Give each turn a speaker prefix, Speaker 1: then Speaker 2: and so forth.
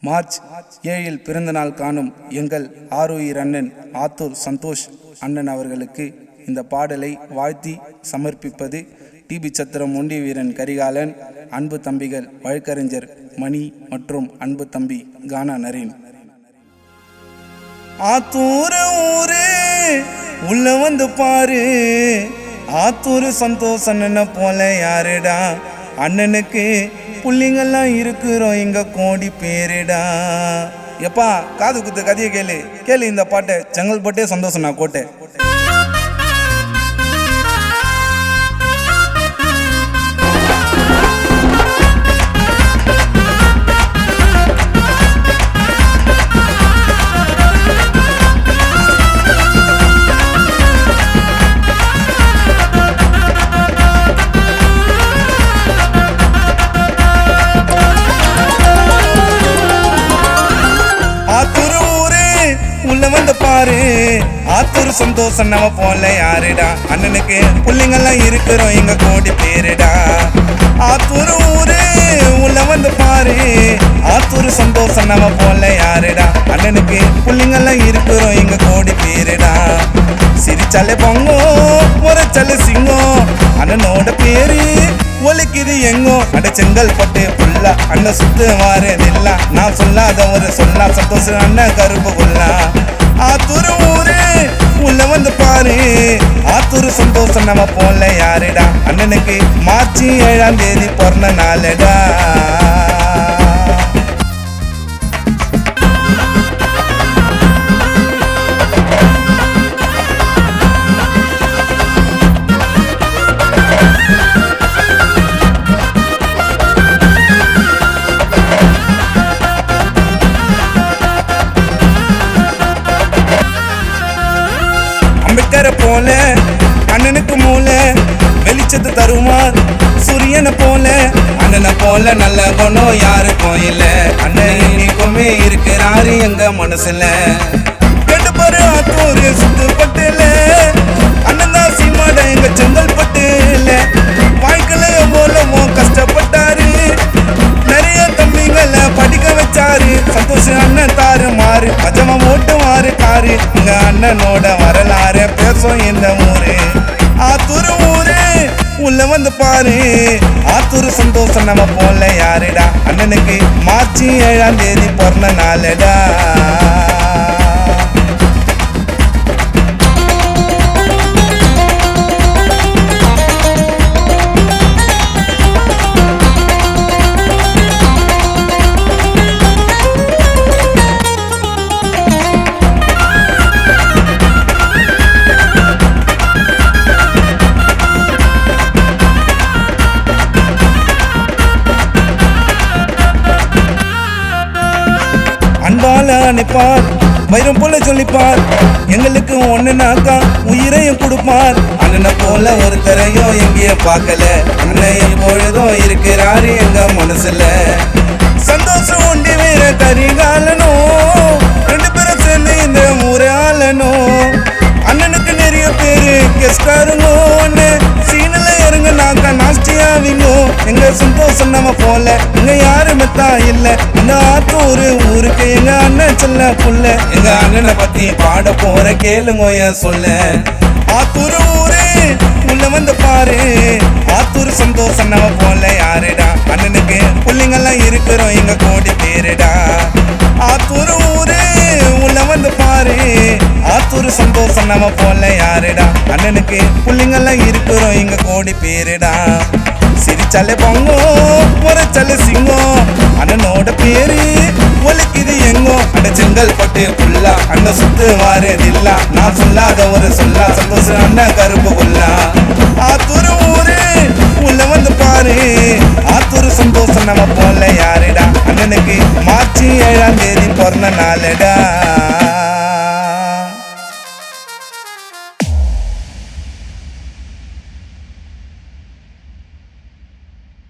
Speaker 1: March 7 பிறந்த நாள் காணும் எங்கள் ஆருயிர் அண்ணன் ஆத்தூர் சந்தோஷ் அண்ணன் அவர்களுக்கு இந்த பாடலை வாழ்த்தி சமர்ப்பிப்பது டிபி சத்திரம் ஒண்டி வீரன் கரிகாலன், அன்பு தம்பிகள் வழக்கறிஞர் மணி மற்றும் அன்பு தம்பி கானா நரேன். ஆத்தூர் ஊரு உள்ள வந்து பாரு, ஆத்தூர் சந்தோஷ் அண்ணனை போல யாருடா, அண்ணனுக்கு புள்ளிங்கெல்லாம் இருக்கிறோம் இங்க கோடி பேருடா. எப்பா காது குத்து கதையை கேளு இந்த பாட்டை, செங்கல்பட்டே சந்தோஷம் நான் கோட்டை. ஆத்தூர் சந்தோஷம் நம்ம போல யாருடா, அண்ணனுக்கு புள்ளிங்கெல்லாம் இருக்கிறோம் இங்க கோடி பேருடா. ஆத்தூர் ஊரு உள்ள வந்து பாரு, ஆத்தூர் சந்தோஷம் நம்ம போல யாருடா, அண்ணனுக்கு புள்ளிங்கெல்லாம் இருக்கிறோம் இங்க கோடி பேருடா. சிரிச்சாலே பொங்கோ முறைச்சாலே சிங்கம், அண்ணனோட பேரு ஒலிக்குது எங்கோ. அட செங்கல்பட்டு புல்லா அண்ணன் சுத்து வாரதில்லா, நான் சொல்லாத ஒரு சொல்லா சந்தோஷம் அண்ணன் கருப்பு கொள்ளா. ஆத்தூர் ஊரு உள்ள வந்து பாரு, ஆத்தூர் சந்தோஷம் நம்ம போல யாருடா, அண்ணனுக்கு மார்ச் 7 பிறந்த நாளுடா. போல அண்ணனுக்கு மூளை வெளிச்சத்து தருவார், சூரியனை போல அண்ணனை போல நல்ல குணம் யாருக்கும் இல்ல, அண்ணன் இன்னைக்குமே இருக்கிறாரு எங்க மனசுல. கேட்டு பாரு ஆத்தூர் சுத்துப்பட்டுல, அண்ணன் தான் சீமாட எங்க செங்கல்பட்டுல. வாழ்க்கையில எவ்வளவோ கஷ்டப்பட்டாரு, நிறைய தம்பிங்களை படிக்க வச்சாரு. சந்தோஷம் அண்ணன் தாரு மாறு மஜமா ஓட்டுவாரு காரு, எங்க அண்ணனோட வரலாறு பேசும் இந்த ஊரு. ஆத்தூர் ஊரு உள்ள வந்து பாரு, ஆத்தூர் சந்தோஷம் நம்ம போல யாருடா, அண்ணனுக்கு மார்ச் 7 பிறந்த நாளுடா. அன்பால அணைப்பார், வைரம் போல சொல்லிப்பார், எங்களுக்கு ஒண்ணுனாக்கா உயிரையும் கொடுப்பார். அண்ணனை போல ஒருத்தரையும் எங்கேய பார்க்கல, அண்ணன் எப்பொழுதும் இருக்கிறாரு எங்க மனசுல. சந்தோஷம் ஒண்டி வீர கரிகாலனோ, 2 பேரும் சேர்ந்து இந்த ஊரை ஆளனோ. அண்ணனுக்கு நிறைய பேரு கெஸ்டாருங்கோ, அண்ணன் சீனில இறங்க நாக்கா நாஸ்டியாவிங்கோ. எங்க சந்தோஷம் நம்ம போல இங்க யாருமே தான் இல்ல, இந்த ஆத்தூர் ஊருக்கு எங்க அண்ணன் சொல்ல புள்ள. எங்க அண்ணனை பத்தி பாட போற கேளுங்க என் சொல்ல. ஆத்தூர் ஊரு உள்ள வந்து பாரு, ஆத்தூர் சந்தோஷம் நம்ம போல யாருடா, அண்ணனுக்கு புள்ளிங்கெல்லாம் இருக்கிறோம் இங்க கோடி பேருடா. ஆத்தூர் ஊரு உள்ள வந்து பாரு, ஆத்தூர் சந்தோஷம் நம்ம போல யாருடா, அண்ணனுக்கு புள்ளிங்கெல்லாம் இருக்கிறோம் இங்க கோடி பேருடா. சிரிச்சாலே பொங்கோ முறைச்சாலே சிங்கம், அண்ணனோட பேரு ஒலிக்குது எங்கோ. அட செங்கல்பட்டு புல்லா அண்ணன் சுத்து வாரதில்லா, நான் சொல்லாத ஒரு சொல்லா சந்தோஷம் அண்ணன் கருப்பு கொள்ளா. ஆத்தூர் ஊரு உள்ள வந்து பாரு, ஆத்தூர் சந்தோஷம் நம்ம போல யாருடா, அண்ணனுக்கு மார்ச் 7 பிறந்த நாளுடா.